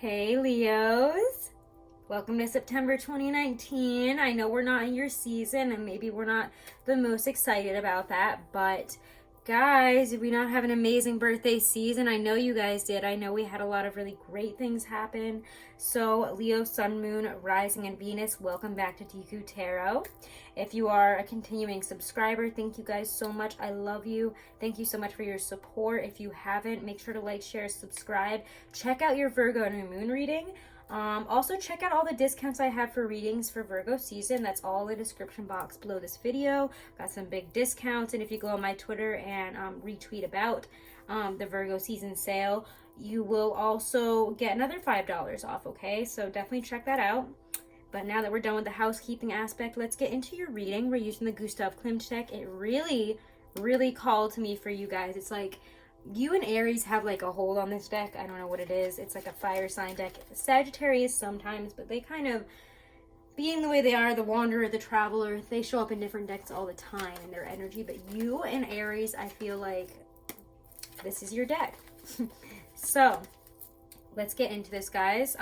Hey Leos, welcome to September 2019. I know we're not in your season and maybe we're not the most excited about that, but guys, did we not have an amazing birthday season? I know you guys did. I know we had a lot of really great things happen. So Leo, Sun, Moon, Rising, and Venus, welcome back to Deku Tarot. If you are a continuing subscriber, thank you guys so much. I love you. Thank you so much for your support. If you haven't, make sure to like, share, subscribe. Check out your Virgo New Moon reading. Also check out all the discounts I have for readings for Virgo season. That's all in the description box below this video. Got some big discounts, and if you go on my Twitter and retweet about the Virgo season sale, you will also get another $5 off, okay? So definitely check that out. But now that we're done with the housekeeping aspect, let's get into your reading. We're using the Gustav Klimt deck. It really called to me for you guys. It's like you and Aries have like a hold on this deck. I don't know what it is. It's like a fire sign deck. Sagittarius sometimes, but they kind of, being the way they are, the wanderer, the traveler, they show up in different decks all the time in their energy. But you and Aries, I feel like this is your deck. So let's get into this, guys.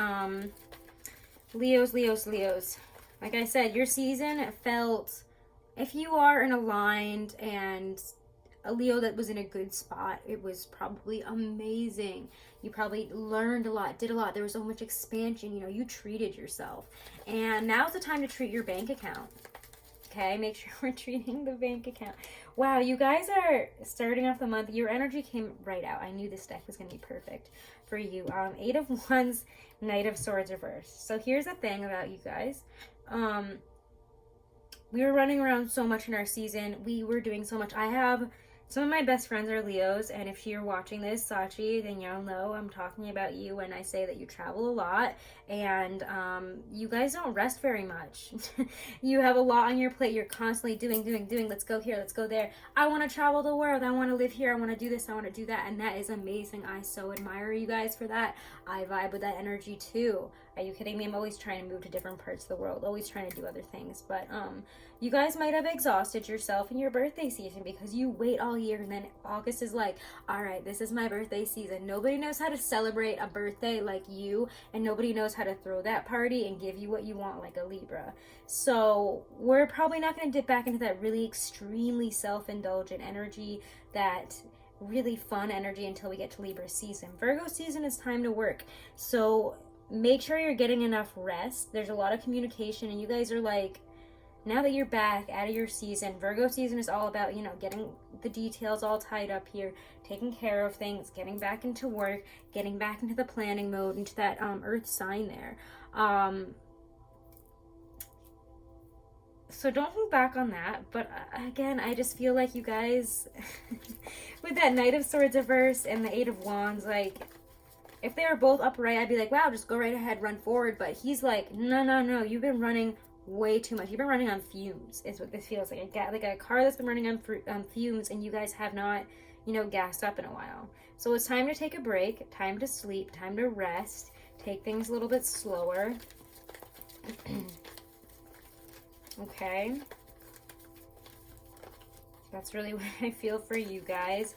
Leos. Like I said, your season felt, if you are an aligned and a Leo that was in a good spot, it was probably amazing. You probably learned a lot, did a lot. There was so much expansion. You know, you treated yourself. And now's the time to treat your bank account. Okay, make sure we're treating the bank account. Wow, you guys are starting off the month. Your energy came right out. I knew this deck was going to be perfect for you. Eight of Wands, Knight of Swords reversed. So here's the thing about you guys. We were running around so much in our season. We were doing so much. I have some of my best friends are Leos, and if you're watching this, Sachi, then you'll know I'm talking about you when I say that you travel a lot, and you guys don't rest very much. You have a lot on your plate. You're constantly doing. Let's go here, let's go there. I want to travel the world. I want to live here. I want to do this. I want to do that, and that is amazing. I so admire you guys for that. I vibe with that energy too. Are you kidding me? I'm always trying to move to different parts of the world, always trying to do other things, but you guys might have exhausted yourself in your birthday season because you wait all year, and then August is like, all right, this is my birthday season. Nobody knows how to celebrate a birthday like you, and nobody knows how to throw that party and give you what you want like a Libra. So we're probably not going to dip back into that really extremely self-indulgent energy, that really fun energy, until we get to Libra season. Virgo season is time to work. So make sure you're getting enough rest. There's a lot of communication, and you guys are like, now that you're back out of your season, Virgo season is all about, you know, getting the details all tied up here, taking care of things, getting back into work, getting back into the planning mode, into that earth sign there. So don't hold back on that. But again, I just feel like you guys, with that Knight of Swords reversed and the Eight of Wands, like, if they were both upright, I'd be like, wow, just go right ahead, run forward. But he's like, no, you've been running way too much. You've been running on fumes, is what this feels like. Like a car that's been running on fumes, and you guys have not, you know, gassed up in a while. So it's time to take a break, time to sleep, time to rest, take things a little bit slower. Okay. That's really what I feel for you guys.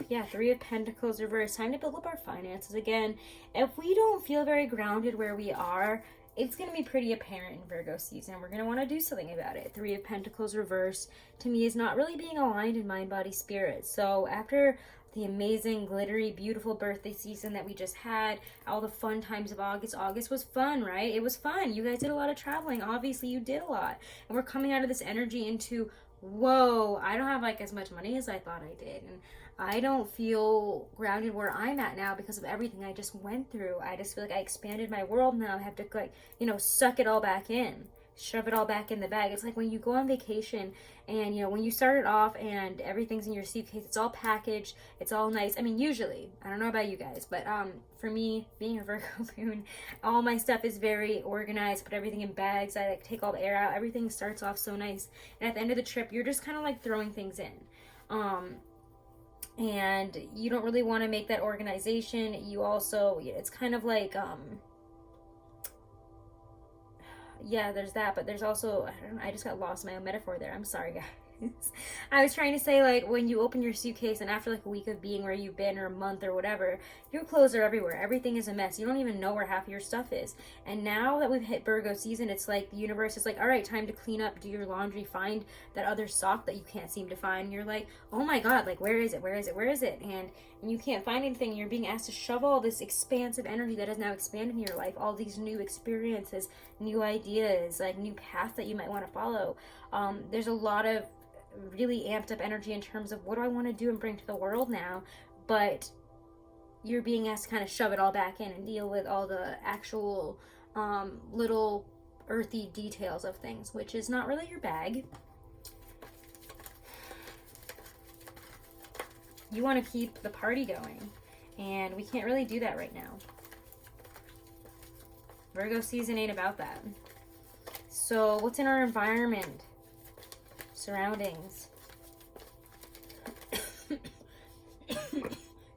Yeah, Three of Pentacles reversed. Time to build up our finances again. If we don't feel very grounded where we are, it's going to be pretty apparent in Virgo season. We're going to want to do something about it. Three of Pentacles reversed, to me, is not really being aligned in mind, body, spirit. So after the amazing, glittery, beautiful birthday season that we just had, all the fun times of August was fun, right? It was fun. You guys did a lot of traveling. Obviously, you did a lot. And we're coming out of this energy into, whoa, I don't have like as much money as I thought I did. And I don't feel grounded where I'm at now because of everything I just went through. I just feel like I expanded my world now. I have to, like, you know, suck it all back in, shove it all back in the bag. It's like when you go on vacation and, you know, when you start it off and everything's in your suitcase, it's all packaged, it's all nice. I mean, usually, I don't know about you guys, but for me, being a Virgo moon, all my stuff is very organized. Put everything in bags. I like take all the air out. Everything starts off so nice. And at the end of the trip, you're just kind of like throwing things in. And you don't really want to make that organization. You also, it's kind of like, yeah, there's that, but there's also, I don't know, I just got lost in my own metaphor there. I'm sorry, guys. I was trying to say, like, when you open your suitcase and after like a week of being where you've been or a month or whatever, your clothes are everywhere. Everything is a mess. You don't even know where half of your stuff is. And now that we've hit Virgo season, it's like the universe is like, all right, time to clean up, do your laundry, find that other sock that you can't seem to find. And you're like, oh my God, like, where is it? Where is it? Where is it? And you can't find anything. You're being asked to shove all this expansive energy that has now expanded in your life, all these new experiences, new ideas, like new paths that you might want to follow. There's a lot of really amped up energy in terms of what do I want to do and bring to the world now, but you're being asked to kind of shove it all back in and deal with all the actual little earthy details of things, which is not really your bag. You want to keep the party going, and we can't really do that right now. Virgo season ain't about that. So what's in our environment? Surroundings.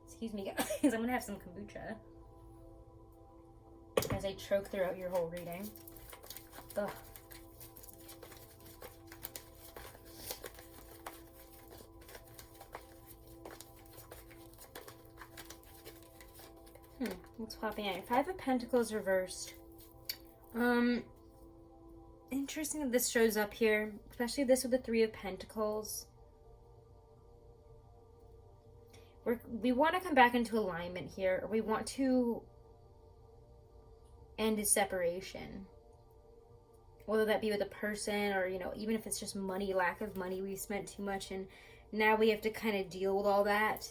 Excuse me, guys. I'm gonna have some kombucha as I choke throughout your whole reading. Ugh. What's popping out? Five of Pentacles reversed. Interesting that this shows up here, especially this with the Three of Pentacles. We want to come back into alignment here, or we want to end a separation. Whether that be with a person, or, you know, even if it's just money, lack of money, we spent too much and now we have to kind of deal with all that.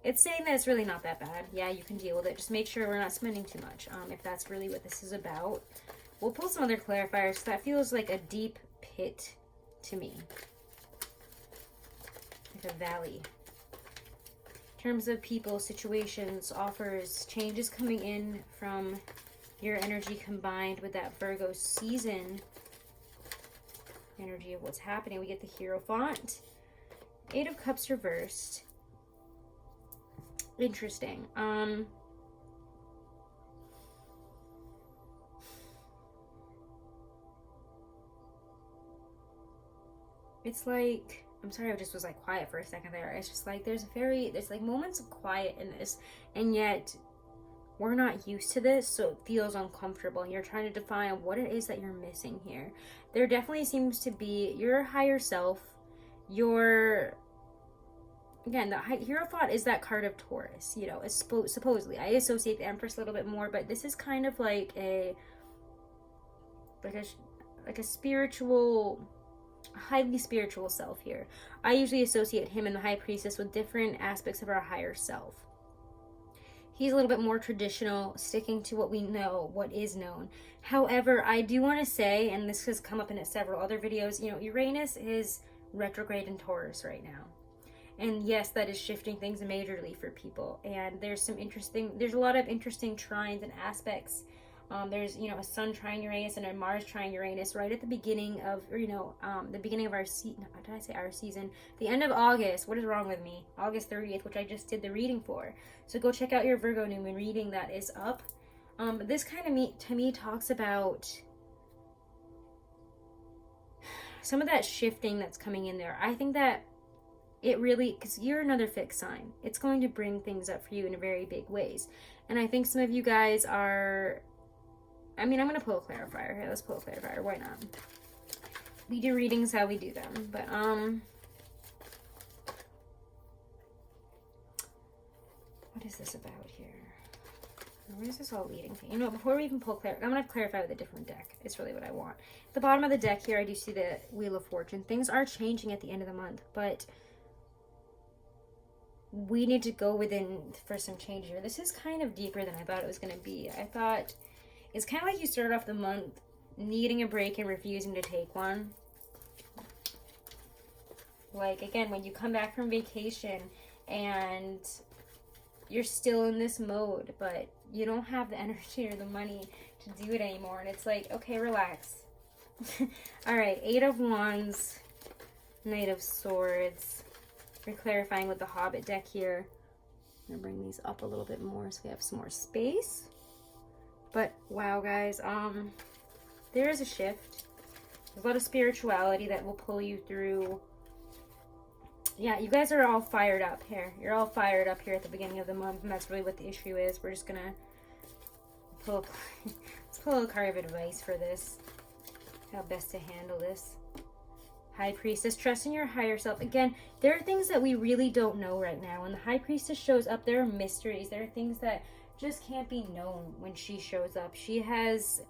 It's saying that it's really not that bad. Yeah, you can deal with it. Just make sure we're not spending too much, if that's really what this is about. We'll pull some other clarifiers. That feels like a deep pit to me. Like a valley. In terms of people, situations, offers, changes coming in from your energy combined with that Virgo season energy of what's happening. We get the Hierophant. Eight of Cups reversed. Interesting. It's like, I'm sorry, I just was like quiet for a second there. It's just like there's like moments of quiet in this, and yet we're not used to this, so it feels uncomfortable, and you're trying to define what it is that you're missing here. There definitely seems to be your higher self, again, the Hierophant is that card of Taurus, you know, supposedly. I associate the Empress a little bit more, but this is kind of like a spiritual, highly spiritual self here. I usually associate him and the High Priestess with different aspects of our higher self. He's a little bit more traditional, sticking to what we know, what is known. However, I do want to say, and this has come up in several other videos, you know, Uranus is retrograde in Taurus right now. And yes, that is shifting things majorly for people. And there's a lot of interesting trines and aspects. There's, you know, a Sun trine Uranus and a Mars trine Uranus right at the beginning of, the beginning of our season. Did I say our season? The end of August. What is wrong with me? August 30th, which I just did the reading for. So go check out your Virgo New Moon reading that is up. This kind of to me talks about some of that shifting that's coming in there. I think that it really, because you're another fixed sign, it's going to bring things up for you in very big ways. And I think some of you guys are, I'm going to pull a clarifier here. Let's pull a clarifier. Why not? We do readings how we do them. But, what is this about here? Where is this all leading to? You know, before we even pull I'm going to clarify with a different deck. It's really what I want. At the bottom of the deck here, I do see the Wheel of Fortune. Things are changing at the end of the month, but we need to go within for some change here. This is kind of deeper than I thought it was going to be. I thought it's kind of like you started off the month needing a break and refusing to take one. Like, again, when you come back from vacation and you're still in this mode, but you don't have the energy or the money to do it anymore. And it's like, okay, relax. All right, Eight of Wands, Knight of Swords. We're clarifying with the Hobbit deck here. I'm going to bring these up a little bit more so we have some more space. But wow, guys, there is a shift. There's a lot of spirituality that will pull you through Yeah, you guys are all fired up here. You're all fired up here at the beginning of the month, and that's really what the issue is. We're just gonna pull, let's pull a card of advice for this. How best to handle this. High Priestess, trust in your higher self. Again, there are things that we really don't know right now. When the High Priestess shows up, there are mysteries. There are things that just can't be known when she shows up. She has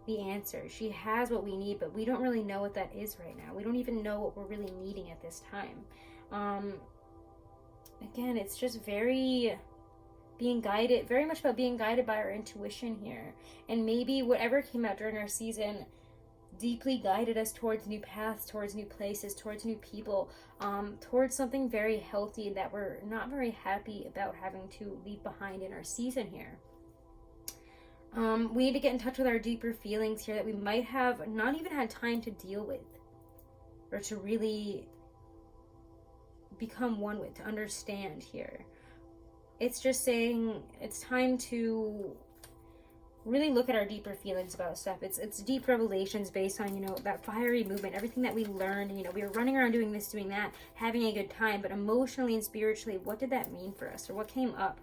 the answer. She has what we need, but we don't really know what that is right now. We don't even know what we're really needing at this time. Again, it's just very being guided, very much about being guided by our intuition here. And maybe whatever came out during our season deeply guided us towards new paths, towards new places, towards new people, towards something very healthy that we're not very happy about having to leave behind in our season here. We need to get in touch with our deeper feelings here that we might have not even had time to deal with, or to really become one with, to understand here. It's just saying it's time to really look at our deeper feelings about stuff. It's deep revelations based on, you know, that fiery movement, everything that we learned. You know, we were running around doing this, doing that, having a good time, but emotionally and spiritually, what did that mean for us, or what came up?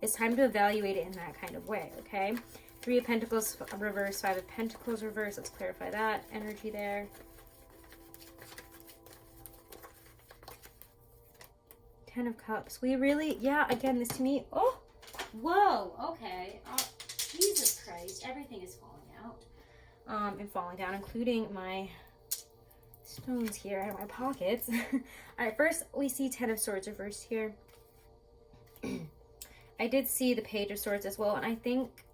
It's time to evaluate it in that kind of way, okay? 3 of Pentacles reverse, 5 of Pentacles reverse. Let's clarify that energy there. Ten of Cups. We really, yeah, again, this to me, oh, whoa, okay. Jesus Christ, everything is falling out. And falling down, including my stones here in my pockets. Alright, first we see 10 of Swords reversed here. I did see the Page of Swords as well, and I think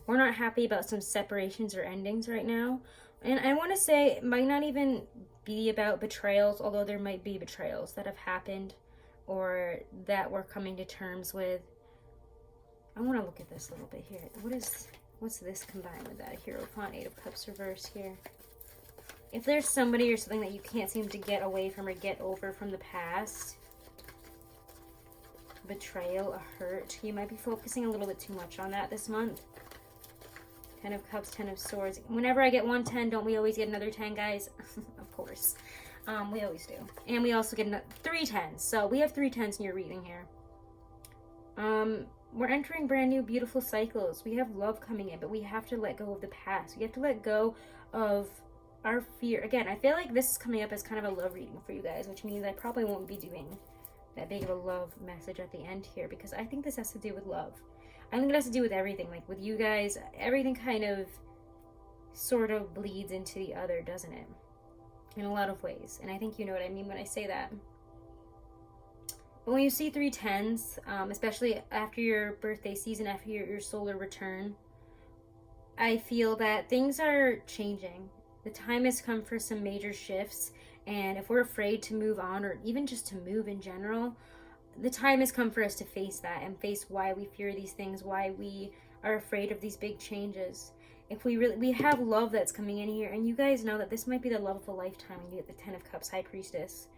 we're not happy about some separations or endings right now. And I want to say it might not even be about betrayals, although there might be betrayals that have happened or that we're coming to terms with. I want to look at this a little bit here. What's this combined with that? Hierophant, 8 of Cups reverse here. If there's somebody or something that you can't seem to get away from or get over from the past, betrayal, a hurt, you might be focusing a little bit too much on that this month. 10 of Cups, 10 of Swords. Whenever I get 1 10, don't we always get another 10, guys? Of course. We always do. And we also get 3 10s. So we have 3 10s in your reading here. We're entering brand new, beautiful cycles. We have love coming in, but we have to let go of the past. We have to let go of our fear. Again, I feel like this is coming up as kind of a love reading for you guys, which means I probably won't be doing that big of a love message at the end here, because I think this has to do with love. I think it has to do with everything. Like with you guys, everything kind of sort of bleeds into the other, doesn't it? In a lot of ways. And I think you know what I mean when I say that. But when you see 3 10s, especially after your birthday season, after your solar return, I feel that things are changing. The time has come for some major shifts. And if we're afraid to move on, or even just to move in general, the time has come for us to face that and face why we fear these things, why we are afraid of these big changes. If we have love that's coming in here, and you guys know that this might be the love of a lifetime when you get the 10 of Cups, High Priestess.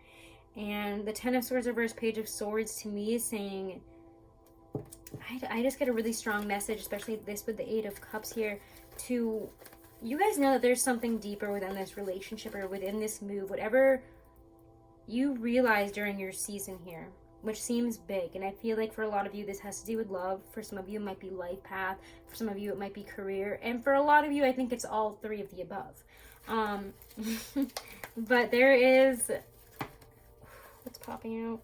And the 10 of Swords reverse, Page of Swords, to me is saying, I just get a really strong message, especially this with the 8 of Cups here, to, you guys know that there's something deeper within this relationship or within this move, whatever you realize during your season here, which seems big. And I feel like for a lot of you, this has to do with love. For some of you, it might be life path. For some of you, it might be career. And for a lot of you, I think it's all 3 of the above. But there is... What's popping out?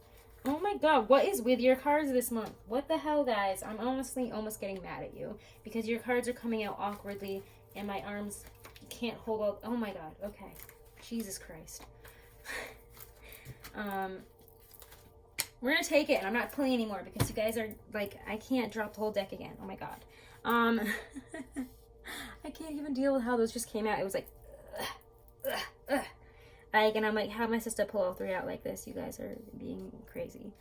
Oh my god, what is with your cards this month? What the hell, guys? I'm honestly almost getting mad at you, because your cards are coming out awkwardly, and my arms can't hold up. Oh my god, okay. Jesus Christ. We're gonna take it, and I'm not pulling anymore because you guys are like, I can't drop the whole deck again. Oh my god. I can't even deal with how those just came out. It was like, like, and I'm like, how am I supposed to pull all 3 out like this? You guys are being crazy.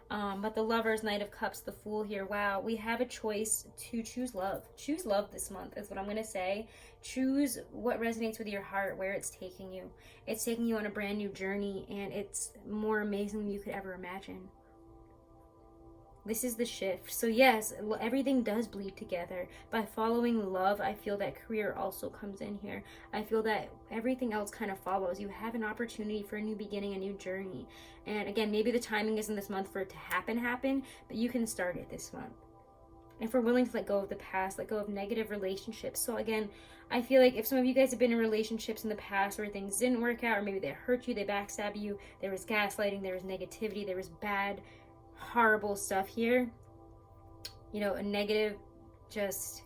But the Lovers, Knight of Cups, the Fool here. Wow, we have a choice to choose love. Choose love this month is what I'm going to say. Choose what resonates with your heart, where it's taking you. It's taking you on a brand new journey, and it's more amazing than you could ever imagine. This is the shift. So yes, everything does bleed together. By following love, I feel that career also comes in here. I feel that everything else kind of follows. You have an opportunity for a new beginning, a new journey. And again, maybe the timing isn't this month for it to happen, but you can start it this month. If we're willing to let go of the past, let go of negative relationships. So again, I feel like if some of you guys have been in relationships in the past where things didn't work out, or maybe they hurt you, they backstab you, there was gaslighting, there was negativity, there was bad, horrible stuff here, you know, a negative, just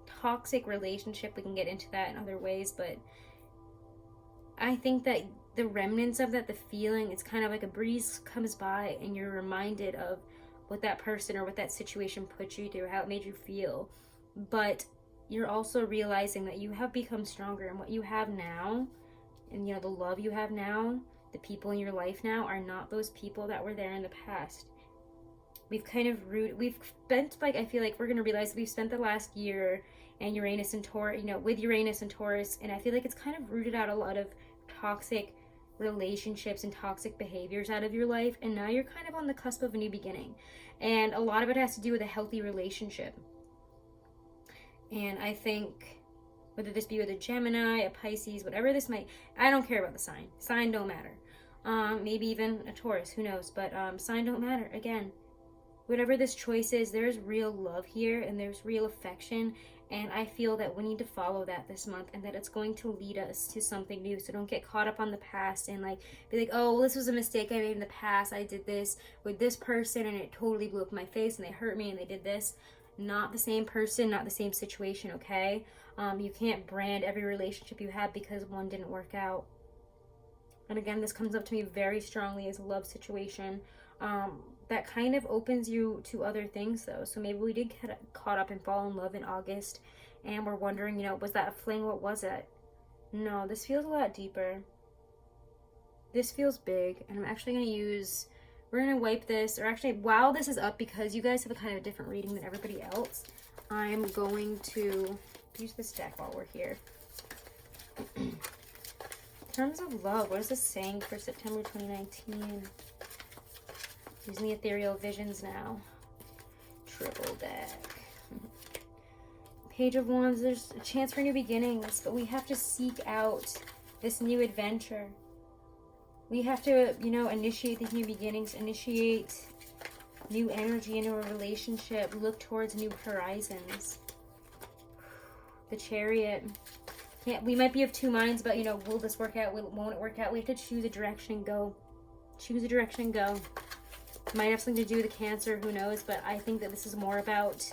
toxic relationship. We can get into that in other ways, but I think that the remnants of that, the feeling, it's kind of like a breeze comes by and you're reminded of what that person or what that situation put you through, how it made you feel. But you're also realizing that you have become stronger, and what you have now, and you know, the love you have now, the people in your life now are not those people that were there in the past. We've kind of we've spent, like, I feel like we're going to realize we've spent the last year and Uranus and Taurus, you know, with Uranus and Taurus, and I feel like it's kind of rooted out a lot of toxic relationships and toxic behaviors out of your life, and now you're kind of on the cusp of a new beginning, and a lot of it has to do with a healthy relationship. And I think whether this be with a Gemini, a Pisces, whatever this might, I don't care about the sign don't matter. Maybe even a Taurus, who knows, but sign don't matter. Again, whatever this choice is, there's real love here and there's real affection, and I feel that we need to follow that this month, and that it's going to lead us to something new. So don't get caught up on the past and like be like, oh, well, this was a mistake I made in the past, I did this with this person and it totally blew up in my face and they hurt me and they did this. Not the same person, not the same situation, okay? You can't brand every relationship you have because one didn't work out. And again, this comes up to me very strongly as a love situation. That kind of opens you to other things, though. So maybe we did get caught up and fall in love in August, and we're wondering, you know, was that a fling? What was it? No, this feels a lot deeper. This feels big, and I'm actually going to use, we're going to wipe this, or actually, while this is up, because you guys have a kind of a different reading than everybody else, I'm going to use this deck while we're here. In terms of love, what is this saying for September 2019? Using the ethereal visions now. Triple deck. Page of Wands, there's a chance for new beginnings, but we have to seek out this new adventure. We have to, you know, initiate these new beginnings, initiate new energy into a relationship, look towards new horizons. The Chariot. Yeah, we might be of two minds, but, you know, will this work out? Won't it work out? We have to choose a direction and go. Choose a direction and go. Might have something to do with the Cancer, who knows, but I think that this is more about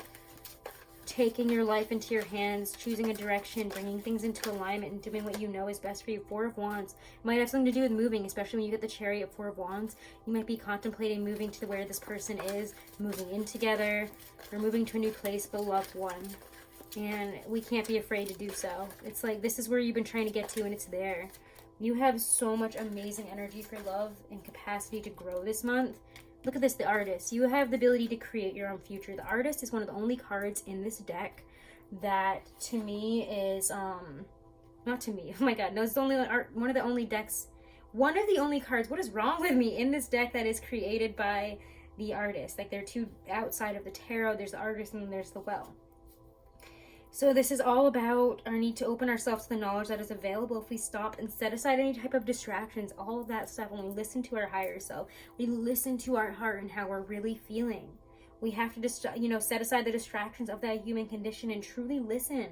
taking your life into your hands, choosing a direction, bringing things into alignment, and doing what you know is best for you. Four of Wands might have something to do with moving, especially when you get the Chariot, Four of Wands. You might be contemplating moving to where this person is, moving in together, or moving to a new place with a loved one. And we can't be afraid to do so. It's like, this is where you've been trying to get to, and it's there. You have so much amazing energy for love and capacity to grow this month. Look at this, the Artist. You have the ability to create your own future. The Artist is one of the only cards in this deck that, to me, is, not to me, oh my god, no, it's the only one of the only decks, one of the only cards, what is wrong with me, in this deck that is created by the Artist. Like, there are two outside of the Tarot. There's the Artist and then there's the Well. So this is all about our need to open ourselves to the knowledge that is available if we stop and set aside any type of distractions, all of that stuff. When we listen to our higher self, we listen to our heart and how we're really feeling. We have to just, you know, set aside the distractions of that human condition and truly listen.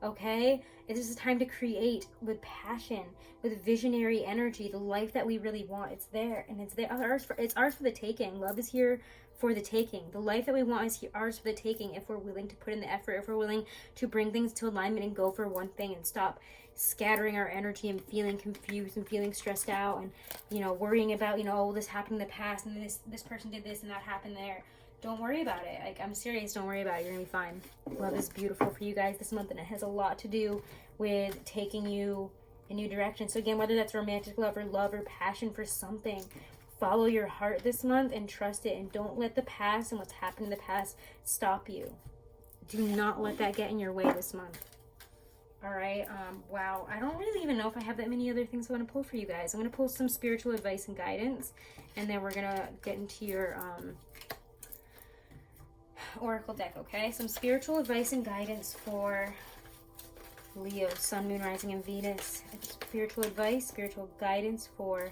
Okay? It is time to create with passion, with visionary energy, the life that we really want. It's there, and it's there. It's ours for the taking. Love is here for the taking. The life that we want is ours for the taking if we're willing to put in the effort, if we're willing to bring things to alignment and go for one thing and stop scattering our energy and feeling confused and feeling stressed out and, you know, worrying about, you know, oh, this happened in the past and this person did this and that happened there. Don't worry about it. Like, I'm serious. Don't worry about it. You're gonna be fine. Love is beautiful for you guys this month, and it has a lot to do with taking you in new direction. So again, whether that's romantic love or passion for something, follow your heart this month and trust it, and don't let the past and what's happened in the past stop you. Do not let that get in your way this month. All right. Wow. I don't really even know if I have that many other things I want to pull for you guys. I'm going to pull some spiritual advice and guidance, and then we're going to get into your oracle deck, okay? Some spiritual advice and guidance for Leo, Sun, Moon, Rising, and Venus. Spiritual advice, spiritual guidance for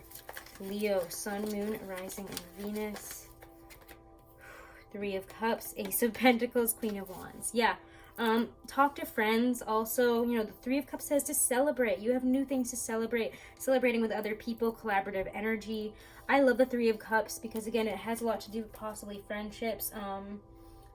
Leo, Sun, Moon, Rising, and Venus. Three of Cups, Ace of Pentacles, Queen of Wands. Yeah. Talk to friends. Also, you know, the Three of Cups says to celebrate. You have new things to celebrate. Celebrating with other people, collaborative energy. I love the Three of Cups because, again, it has a lot to do with possibly friendships.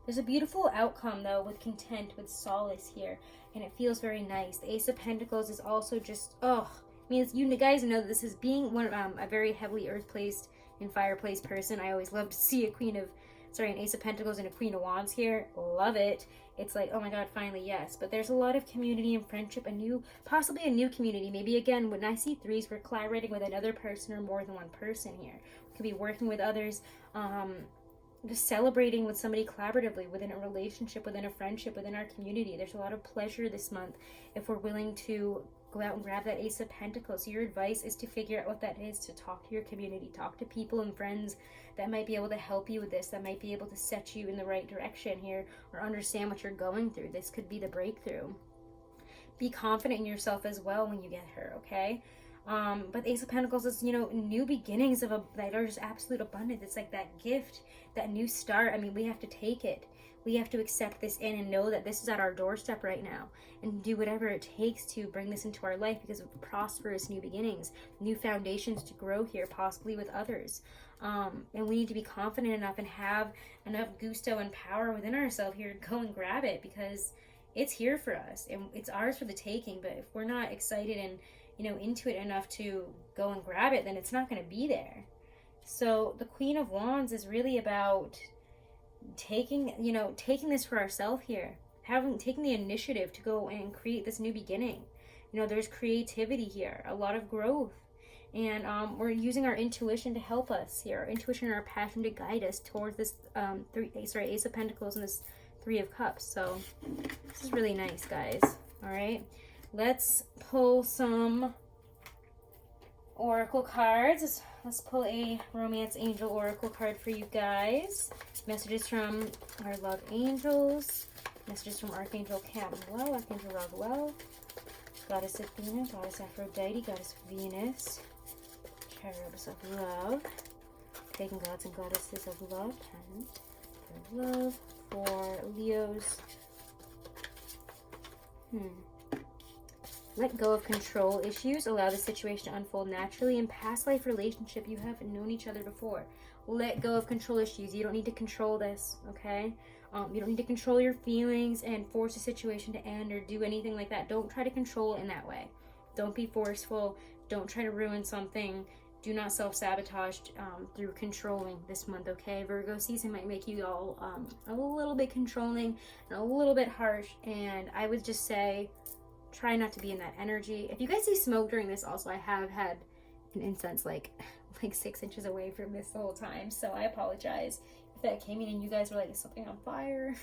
There's a beautiful outcome, though, with content, with solace here. And it feels very nice. The Ace of Pentacles is also just, oh, I mean, you guys know that this is being one a very heavily earth-placed and fire-placed person. I always love to see an Ace of Pentacles and a Queen of Wands here. Love it. It's like, oh my God, finally, yes. But there's a lot of community and friendship, possibly a new community. Maybe, again, when I see threes, we're collaborating with another person or more than one person here. We could be working with others, just celebrating with somebody collaboratively within a relationship, within a friendship, within our community. There's a lot of pleasure this month if we're willing to go out and grab that Ace of Pentacles. So your advice is to figure out what that is, to talk to your community, talk to people and friends that might be able to help you with this, that might be able to set you in the right direction here or understand what you're going through. This could be the breakthrough. Be confident in yourself as well when you get her, okay? But the Ace of Pentacles is, you know, new beginnings that are just absolute abundance. It's like that gift, that new start. I mean, we have to take it. We have to accept this in and know that this is at our doorstep right now and do whatever it takes to bring this into our life because of prosperous new beginnings, new foundations to grow here, possibly with others. And we need to be confident enough and have enough gusto and power within ourselves here to go and grab it because it's here for us and it's ours for the taking. But if we're not excited and, you know, into it enough to go and grab it, then it's not going to be there. So the Queen of Wands is really about taking this for ourselves here, taking the initiative to go and create this new beginning. You know, there's creativity here, a lot of growth, and we're using our intuition to help us here, our intuition and our passion to guide us towards this Ace of Pentacles and this Three of Cups. So this is really nice, guys. All right, let's pull some oracle cards. Let's pull a romance angel oracle card for you guys. Messages from our love angels. Messages from Archangel Chamuel, Archangel Raguel, Goddess Athena, Goddess Aphrodite, Goddess Venus, Cherubs of Love, Pagan Gods and Goddesses of Love, 10 for love, for Leos. Let go of control issues. Allow the situation to unfold naturally. In past life relationship, you have known each other before. Let go of control issues. You don't need to control this, okay? You don't need to control your feelings and force a situation to end or do anything like that. Don't try to control in that way. Don't be forceful. Don't try to ruin something. Do not self-sabotage through controlling this month, okay? Virgo season might make you all a little bit controlling and a little bit harsh. And I would just say, try not to be in that energy. If you guys see smoke during this, also, I have had an incense like 6 inches away from this the whole time. So I apologize if that came in and you guys were like, is something on fire?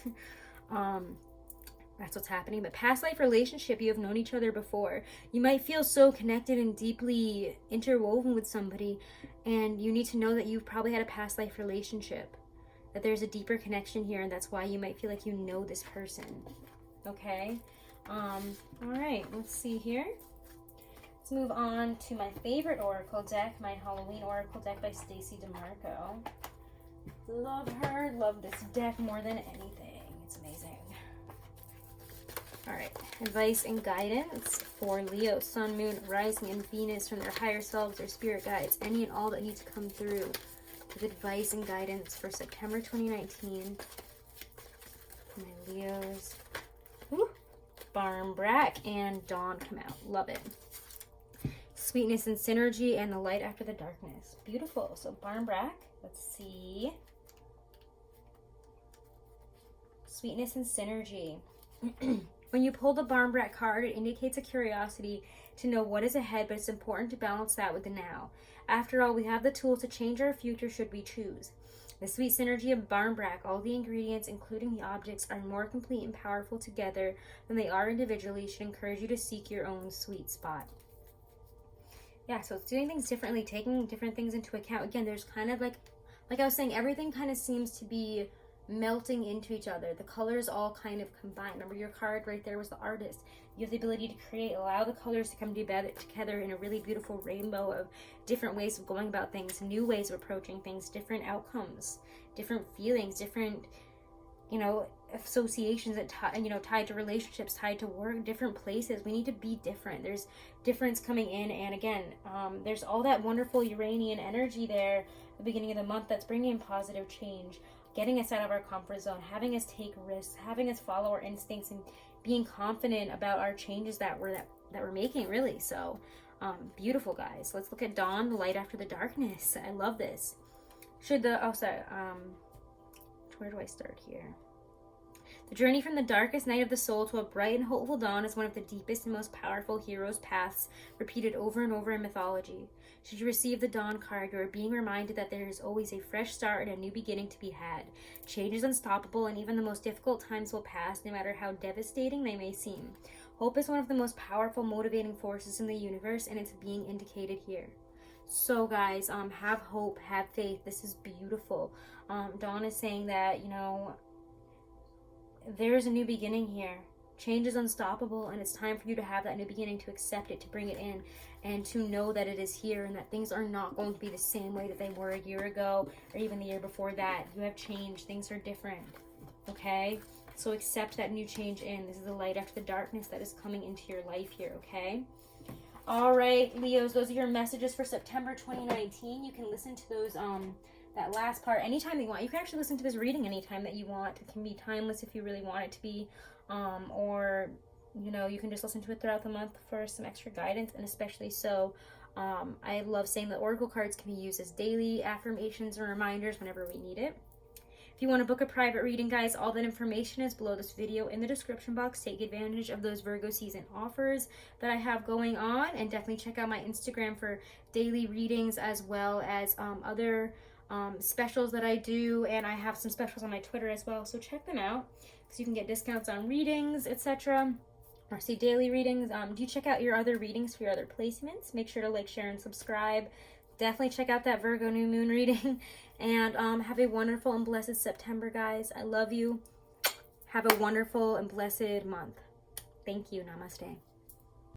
That's what's happening. But past life relationship, you have known each other before. You might feel so connected and deeply interwoven with somebody, and you need to know that you've probably had a past life relationship, that there's a deeper connection here, and that's why you might feel like you know this person. Okay? All right, let's see here. Let's move on to my favorite oracle deck, my Halloween oracle deck by Stacey DeMarco. Love her, love this deck more than anything. It's amazing. All right, advice and guidance for Leo, Sun, Moon, Rising, and Venus from their higher selves, their spirit guides, any and all that need to come through with advice and guidance for September 2019. My Leos. Woo! Barmbrack and Dawn come out. Love it. Sweetness and synergy and the light after the darkness. Beautiful. So Barmbrack, let's see. Sweetness and synergy. When you pull the Barmbrack card, it indicates a curiosity to know what is ahead, but it's important to balance that with the now. After all, we have the tools to change our future should we choose. The sweet synergy of Barmbrack, all the ingredients, including the objects, are more complete and powerful together than they are individually, should encourage you to seek your own sweet spot. Yeah, so it's doing things differently, taking different things into account. Again, there's kind of like I was saying, everything kind of seems to be melting into each other. The colors all kind of combine. Remember, your card right there was the artist. You have the ability to create, allow the colors to come together in a really beautiful rainbow of different ways of going about things, new ways of approaching things, different outcomes, different feelings, different, you know, associations that tied to relationships, tied to work, different places. We need to be different. There's difference coming in, and again, there's all that wonderful Uranian energy there at the beginning of the month that's bringing in positive change, getting us out of our comfort zone, having us take risks, having us follow our instincts, and being confident about our changes that we're making, really. So beautiful, guys. Let's look at dawn, the light after the darkness. I love this. Where do I start here? The journey from the darkest night of the soul to a bright and hopeful dawn is one of the deepest and most powerful hero's paths, repeated over and over in mythology. Should you receive the dawn card, you are being reminded that there is always a fresh start and a new beginning to be had. Change is unstoppable, and even the most difficult times will pass, no matter how devastating they may seem. Hope is one of the most powerful motivating forces in the universe, and it's being indicated here. So guys, have hope, have faith. This is beautiful. Dawn is saying that, you know, there's a new beginning here. Change is unstoppable, and it's time for you to have that new beginning, to accept it, to bring it in, and to know that it is here, and that things are not going to be the same way that they were a year ago or even the year before that. You have changed. Things are different. Okay? So accept that new change in. This is the light after the darkness that is coming into your life here, okay? All right, Leos, those are your messages for September 2019. You can listen to those that last part anytime you want. You can actually listen to this reading anytime that you want. It can be timeless if you really want it to be, or you know, you can just listen to it throughout the month for some extra guidance. And especially so, I love saying that oracle cards can be used as daily affirmations or reminders whenever we need it. If you want to book a private reading, guys, all that information is below this video in the description box. Take advantage of those Virgo season offers that I have going on, and definitely check out my Instagram for daily readings, as well as other specials that I do, and I have some specials on my Twitter as well, so check them out so you can get discounts on readings, etc., or see daily readings. Do check out your other readings for your other placements. Make sure to like, share, and subscribe. Definitely check out that Virgo new moon reading, and have a wonderful and blessed September, guys. I love you. Have a wonderful and blessed month. Thank you. Namaste.